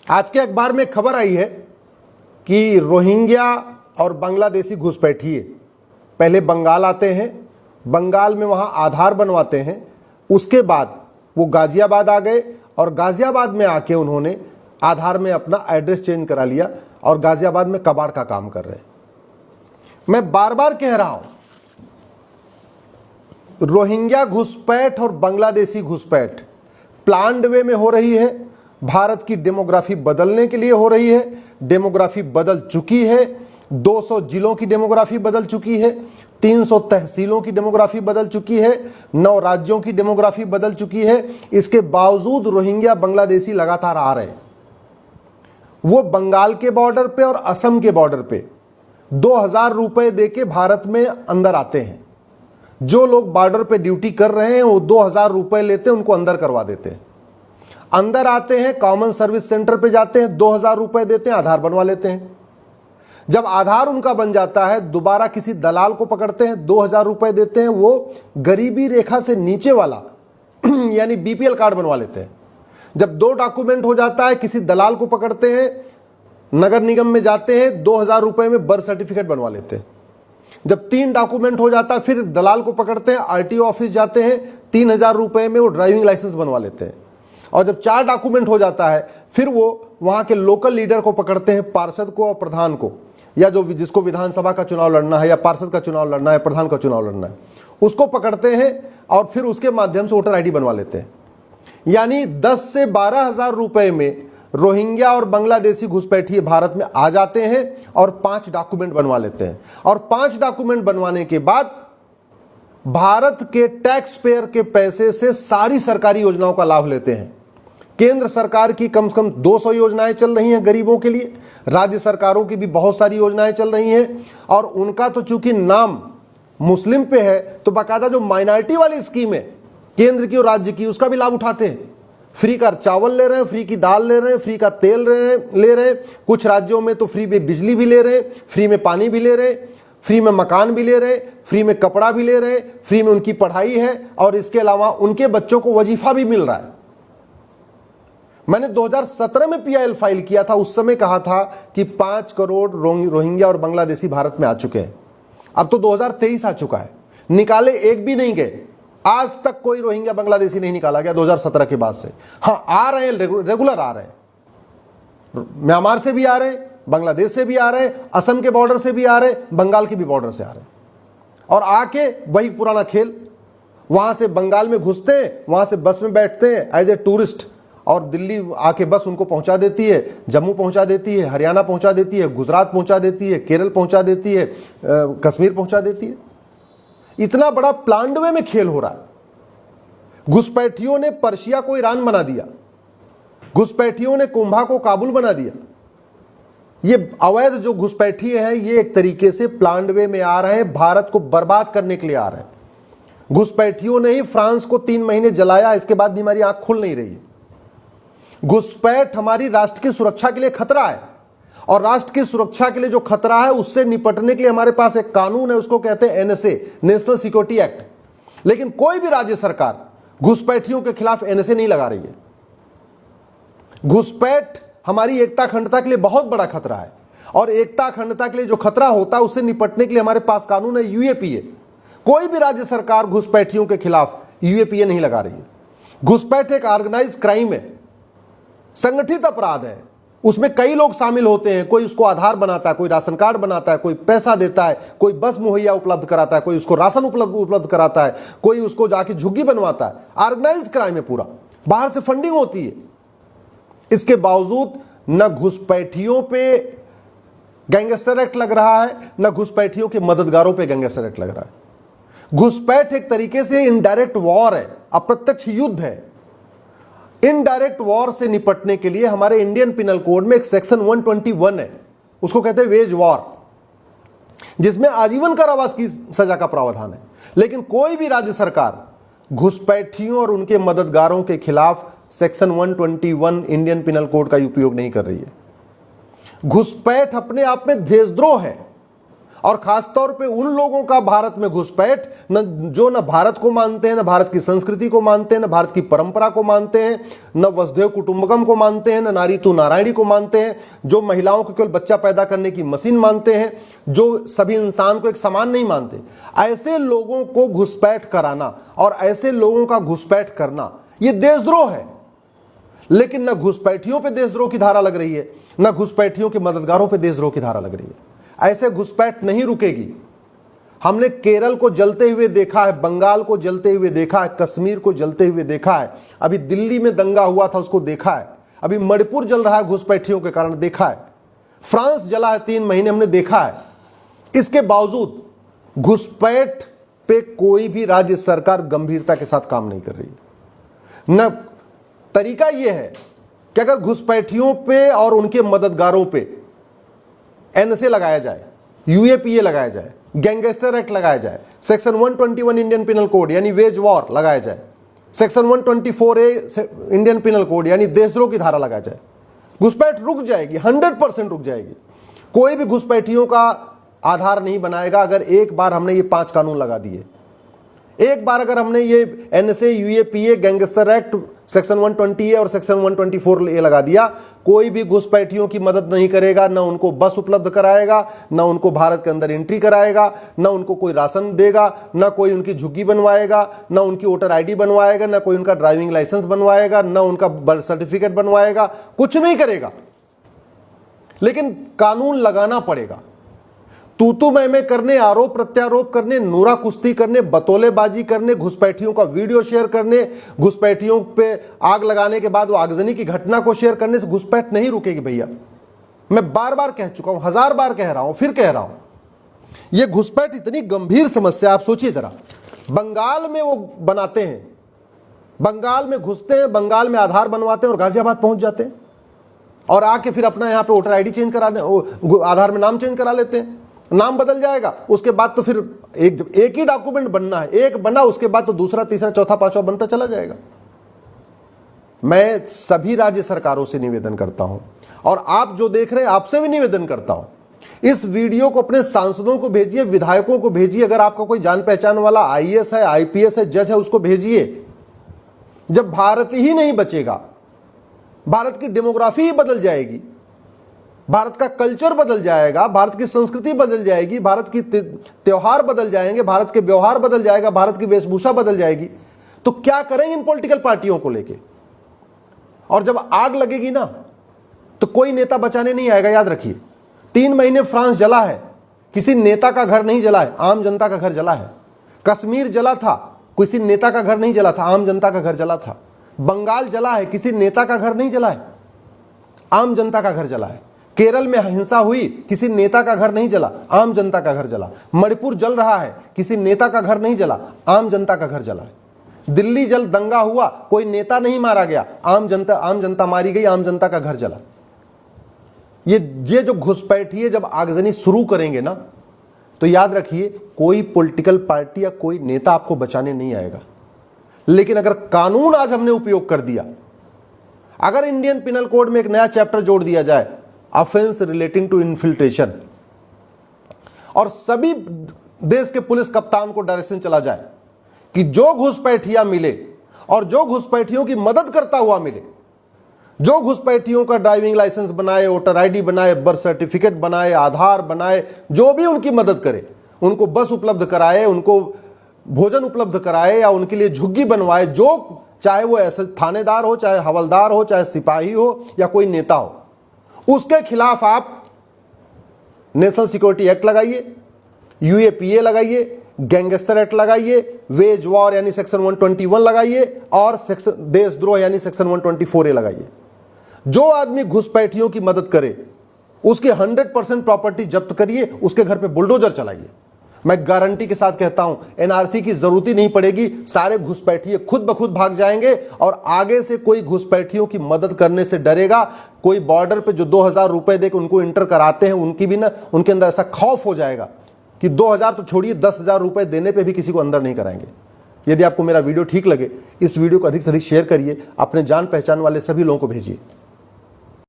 आज के अखबार में खबर आई है कि रोहिंग्या और बांग्लादेशी घुसपैठिए पहले बंगाल आते हैं, बंगाल में वहाँ आधार बनवाते हैं, उसके बाद वो गाजियाबाद आ गए और गाजियाबाद में आके उन्होंने आधार में अपना एड्रेस चेंज करा लिया और गाजियाबाद में कबाड़ का काम कर रहे हैं। मैं बार बार कह रहा हूं, रोहिंग्या घुसपैठ और बांग्लादेशी घुसपैठ प्लान्ड वे में हो रही है। भारत की डेमोग्राफी बदलने के लिए हो रही है। डेमोग्राफी बदल चुकी है। 200 जिलों की डेमोग्राफी बदल चुकी है। 300 तहसीलों की डेमोग्राफी बदल चुकी है। 9 राज्यों की डेमोग्राफी बदल चुकी है। इसके बावजूद रोहिंग्या बांग्लादेशी लगातार आ रहे हैं। वो बंगाल के बॉर्डर पे और असम के बॉर्डर पे 2000 रुपए देके भारत में अंदर आते हैं। जो लोग बॉर्डर पे ड्यूटी कर रहे हैं वो 2000 रुपए लेते हैं, उनको अंदर करवा देते हैं। अंदर आते हैं, कॉमन सर्विस सेंटर पे जाते हैं, 2000 रुपए देते हैं, आधार बनवा लेते हैं। जब आधार उनका बन जाता है, दोबारा किसी दलाल को पकड़ते हैं, 2000 रुपए देते हैं, वो गरीबी रेखा से नीचे वाला यानी बीपीएल कार्ड बनवा लेते हैं। जब 2 डॉक्यूमेंट हो जाता है, किसी दलाल को पकड़ते हैं, नगर निगम में जाते हैं, 2000 रुपए में बर्थ सर्टिफिकेट बनवा लेते हैं। जब 3 डॉक्यूमेंट हो जाता है, फिर दलाल को पकड़ते हैं, आरटीओ ऑफिस जाते हैं, 3000 रुपए में वो ड्राइविंग लाइसेंस बनवा लेते हैं। और जब 4 डॉक्यूमेंट हो जाता है, फिर वो वहां के लोकल लीडर को पकड़ते हैं, पार्षद को और प्रधान को, या जो जिसको विधानसभा का चुनाव लड़ना है या पार्षद का चुनाव लड़ना है, प्रधान का चुनाव लड़ना है, उसको पकड़ते हैं और फिर उसके माध्यम से वोटर आईडी बनवा लेते हैं। यानी 10 से 12 हजार रुपए में रोहिंग्या और बांग्लादेशी घुसपैठिए भारत में आ जाते हैं और 5 डॉक्यूमेंट बनवा लेते हैं। और 5 डॉक्यूमेंट बनवाने के बाद भारत के टैक्स पेयर के पैसे से सारी सरकारी योजनाओं का लाभ लेते हैं। केंद्र सरकार की कम से कम 200 योजनाएं चल रही हैं गरीबों के लिए, राज्य सरकारों की भी बहुत सारी योजनाएं चल रही हैं। और उनका तो चूंकि नाम मुस्लिम पे है, तो बाकायदा जो माइनॉरिटी वाली स्कीम है केंद्र की और राज्य की, उसका भी लाभ उठाते हैं। फ्री का चावल ले रहे हैं, फ्री की दाल ले रहे हैं, फ्री का तेल ले रहे हैं। कुछ राज्यों में तो फ्री में बिजली भी ले रहे हैं, फ्री में पानी भी ले रहे हैं, फ्री में मकान भी ले रहे हैं, फ्री में कपड़ा भी ले रहे हैं, फ्री में उनकी पढ़ाई है और इसके अलावा उनके बच्चों को वजीफा भी मिल रहा है। मैंने 2017 में पीआईएल फाइल किया था, उस समय कहा था कि 5 करोड़ रोहिंग्या और बांग्लादेशी भारत में आ चुके हैं। अब तो 2023 आ चुका है, निकाले एक भी नहीं गए। आज तक कोई रोहिंग्या बांग्लादेशी नहीं निकाला गया 2017 के बाद से। हाँ, आ रहे हैं, रेगुलर आ रहे हैं। म्यांमार से भी आ रहे हैं, बांग्लादेश से भी आ रहे हैं, असम के बॉर्डर से भी आ रहे हैं, बंगाल के भी बॉर्डर से आ रहे हैं। और आके वही पुराना खेल, वहां से बंगाल में घुसते हैं, वहां से बस में बैठते हैं एज ए टूरिस्ट और दिल्ली आके बस उनको पहुंचा देती है, जम्मू पहुंचा देती है, हरियाणा पहुंचा देती है, गुजरात पहुंचा देती है, केरल पहुंचा देती है, कश्मीर पहुंचा देती है। इतना बड़ा प्लान्ड वे में खेल हो रहा है। घुसपैठियों ने पर्शिया को ईरान बना दिया, घुसपैठियों ने कुंभा को काबुल बना दिया। ये अवैध जो घुसपैठिए हैं, ये एक तरीके से प्लान्ड वे में आ रहे हैं, भारत को बर्बाद करने के लिए आ रहे हैं। घुसपैठियों ने ही फ्रांस को 3 महीने जलाया, इसके बाद भी हमारी आंख खुल नहीं रही है। घुसपैठ हमारी राष्ट्र की सुरक्षा के लिए खतरा है और राष्ट्र की सुरक्षा के लिए जो खतरा है उससे निपटने के लिए हमारे पास एक कानून है, उसको कहते हैं एनएसए, नेशनल सिक्योरिटी एक्ट। लेकिन कोई भी राज्य सरकार घुसपैठियों के खिलाफ एनएसए नहीं लगा रही है। घुसपैठ हमारी एकता अखंडता के लिए बहुत बड़ा खतरा है और एकता अखंडता के लिए जो खतरा होता है उससे निपटने के लिए हमारे पास कानून है यूएपीए। कोई भी राज्य सरकार घुसपैठियों के खिलाफ यूएपीए नहीं लगा रही है। घुसपैठ एक ऑर्गेनाइज क्राइम है, संगठित अपराध है। उसमें कई लोग शामिल होते हैं, कोई उसको आधार बनाता है, कोई राशन कार्ड बनाता है, कोई पैसा देता है, कोई बस मुहैया उपलब्ध कराता है, कोई उसको राशन उपलब्ध कराता है, कोई उसको जाके झुग्गी बनवाता है। ऑर्गेनाइज क्राइम है पूरा, बाहर से फंडिंग होती है। इसके बावजूद न घुसपैठियों पे गैंगस्टर एक्ट लग रहा है, न घुसपैठियों के मददगारों पे गैंगस्टर एक्ट लग रहा है। घुसपैठ एक तरीके से इनडायरेक्ट वॉर है, अप्रत्यक्ष युद्ध है। इनडायरेक्ट वॉर से निपटने के लिए हमारे इंडियन पिनल कोड में एक सेक्शन 121 है, उसको कहते हैं वेज वॉर, जिसमें आजीवन कारावास की सजा का प्रावधान है। लेकिन कोई भी राज्य सरकार घुसपैठियों और उनके मददगारों के खिलाफ सेक्शन 121 इंडियन पिनल कोड का उपयोग नहीं कर रही है। घुसपैठ अपने आप में देशद्रोह है और खासतौर पे उन लोगों का भारत में घुसपैठ जो न भारत को मानते हैं, न भारत की संस्कृति को मानते हैं, न भारत की परंपरा को मानते हैं, न वसुधैव कुटुंबकम को मानते हैं, न नारी तू नारायणी को मानते हैं, जो महिलाओं को केवल बच्चा पैदा करने की मशीन मानते हैं, जो सभी इंसान को एक समान नहीं मानते। ऐसे लोगों को घुसपैठ कराना और ऐसे लोगों का घुसपैठ करना यह देशद्रोह है। लेकिन न घुसपैठियों पे देशद्रोह की धारा लग रही है, न घुसपैठियों के मददगारों पे देशद्रोह की धारा लग रही है। ऐसे घुसपैठ नहीं रुकेगी। हमने केरल को जलते हुए देखा है, बंगाल को जलते हुए देखा है, कश्मीर को जलते हुए देखा है, अभी दिल्ली में दंगा हुआ था उसको देखा है, अभी मणिपुर जल रहा है घुसपैठियों के कारण देखा है, फ्रांस जला है 3 महीने हमने देखा है। इसके बावजूद घुसपैठ पे कोई भी राज्य सरकार गंभीरता के साथ काम नहीं कर रही है। न तरीका यह है कि अगर घुसपैठियों पे और उनके मददगारों पे एनएसए लगाया जाए, यूएपीए लगाया जाए, गैंगस्टर एक्ट लगाया जाए, सेक्शन 121 इंडियन पिनल कोड यानी वेज वॉर लगाया जाए, section 124A Indian penal code यानी देशद्रोह की धारा लगाया जाए, घुसपैठ रुक जाएगी, 100% रुक जाएगी। कोई भी घुसपैठियों का आधार नहीं बनाएगा अगर एक बार हमने ये 5 कानून लगा दिए। एक बार अगर हमने ये NSA, UAPA, gangster act, section 120A और सेक्शन 124A लगा दिया, कोई भी घुसपैठियों की मदद नहीं करेगा, ना उनको बस उपलब्ध कराएगा, ना उनको भारत के अंदर एंट्री कराएगा, ना उनको कोई राशन देगा, ना कोई उनकी झुग्गी बनवाएगा, ना उनकी वोटर आईडी बनवाएगा, ना कोई उनका ड्राइविंग लाइसेंस बनवाएगा, ना उनका बर्थ सर्टिफिकेट बनवाएगा, कुछ नहीं करेगा। लेकिन कानून लगाना पड़ेगा। तू मैं करने, आरोप प्रत्यारोप करने, नूरा कुश्ती करने, बतौलेबाजी करने, घुसपैठियों का वीडियो शेयर करने, घुसपैठियों पे आग लगाने के बाद वो आगजनी की घटना को शेयर करने से घुसपैठ नहीं रुकेगी भैया। मैं बार बार कह चुका हूं, 1000 बार कह रहा हूं, फिर कह रहा हूं। ये घुसपैठ इतनी गंभीर समस्या, आप सोचिए जरा। बंगाल में वो बनाते हैं, बंगाल में घुसते हैं, बंगाल में आधार बनवाते हैं और गाजियाबाद पहुंच जाते हैं और आके फिर अपना यहां पे वोटर आईडी चेंज कराने, आधार में नाम चेंज करा लेते हैं। नाम बदल जाएगा, उसके बाद तो फिर एक ही डॉक्यूमेंट बनना है, एक बना उसके बाद तो दूसरा, तीसरा, चौथा, पांचवा बनता चला जाएगा। मैं सभी राज्य सरकारों से निवेदन करता हूं और आप जो देख रहे हैं आपसे भी निवेदन करता हूं, इस वीडियो को अपने सांसदों को भेजिए, विधायकों को भेजिए, अगर आपका कोई जान पहचान वाला आईएएस है, आईपीएस है, जज है, उसको भेजिए। जब भारत ही नहीं बचेगा, भारत की डेमोग्राफी ही बदल जाएगी, भारत का कल्चर बदल जाएगा, भारत की संस्कृति बदल जाएगी, भारत की त्योहार बदल जाएंगे, भारत के व्यवहार बदल जाएगा, भारत की वेशभूषा बदल जाएगी, तो क्या करेंगे इन पॉलिटिकल पार्टियों को लेके? और जब आग लगेगी ना तो कोई नेता बचाने नहीं आएगा, याद रखिए। 3 महीने फ्रांस जला है, किसी नेता का घर नहीं जला है, आम जनता का घर जला है। कश्मीर जला था, किसी नेता का घर नहीं जला था, आम जनता का घर जला था। बंगाल जला है, किसी नेता का घर नहीं जला है, आम जनता का घर जला है। केरल में हिंसा हुई, किसी नेता का घर नहीं जला, आम जनता का घर जला। मणिपुर जल रहा है, किसी नेता का घर नहीं जला, आम जनता का घर जला है। दिल्ली जल दंगा हुआ, कोई नेता नहीं मारा गया, आम जनता मारी गई, आम जनता का घर जला। ये जो घुसपैठिए जब आगजनी शुरू करेंगे ना, तो याद रखिए कोई पॉलिटिकल पार्टी या कोई नेता आपको बचाने नहीं आएगा। लेकिन अगर कानून आज हमने उपयोग कर दिया, अगर इंडियन पिनल कोड में एक नया चैप्टर जोड़ दिया जाए, ऑफेंस रिलेटिंग टू इन्फिल्ट्रेशन, और सभी देश के पुलिस कप्तान को डायरेक्शन चला जाए कि जो घुसपैठिया मिले और जो घुसपैठियों की मदद करता हुआ मिले, जो घुसपैठियों का ड्राइविंग लाइसेंस बनाए, वोटर आईडी बनाए, बर्थ सर्टिफिकेट बनाए, आधार बनाए, जो भी उनकी मदद करे, उनको बस उपलब्ध कराए, उनको भोजन उपलब्ध कराए या उनके लिए झुग्गी बनवाए, जो चाहे वो ऐसे थानेदार हो, चाहे हवलदार हो, चाहे सिपाही हो या कोई नेता हो, उसके खिलाफ आप नेशनल सिक्योरिटी एक्ट लगाइए, यूएपीए लगाइए, गैंगस्टर एक्ट लगाइए, वेज वॉर यानी सेक्शन 121 लगाइए और सेक्शन देशद्रोह यानी सेक्शन 124A लगाइए। जो आदमी घुसपैठियों की मदद करे उसकी 100% प्रॉपर्टी जब्त करिए, उसके घर पे बुलडोजर चलाइए। मैं गारंटी के साथ कहता हूं एनआरसी की जरूरत ही नहीं पड़ेगी, सारे घुसपैठिए खुद ब खुद भाग जाएंगे और आगे से कोई घुसपैठियों की मदद करने से डरेगा। कोई बॉर्डर पे जो 2000 रुपए देकर उनको इंटर कराते हैं, उनकी भी ना, उनके अंदर ऐसा खौफ हो जाएगा कि 2000 तो छोड़िए, 10,000 रुपए देने पे भी किसी को अंदर नहीं कराएंगे। यदि आपको मेरा वीडियो ठीक लगे, इस वीडियो को अधिक से अधिक शेयर करिए, अपने जान पहचान वाले सभी लोगों को भेजिए।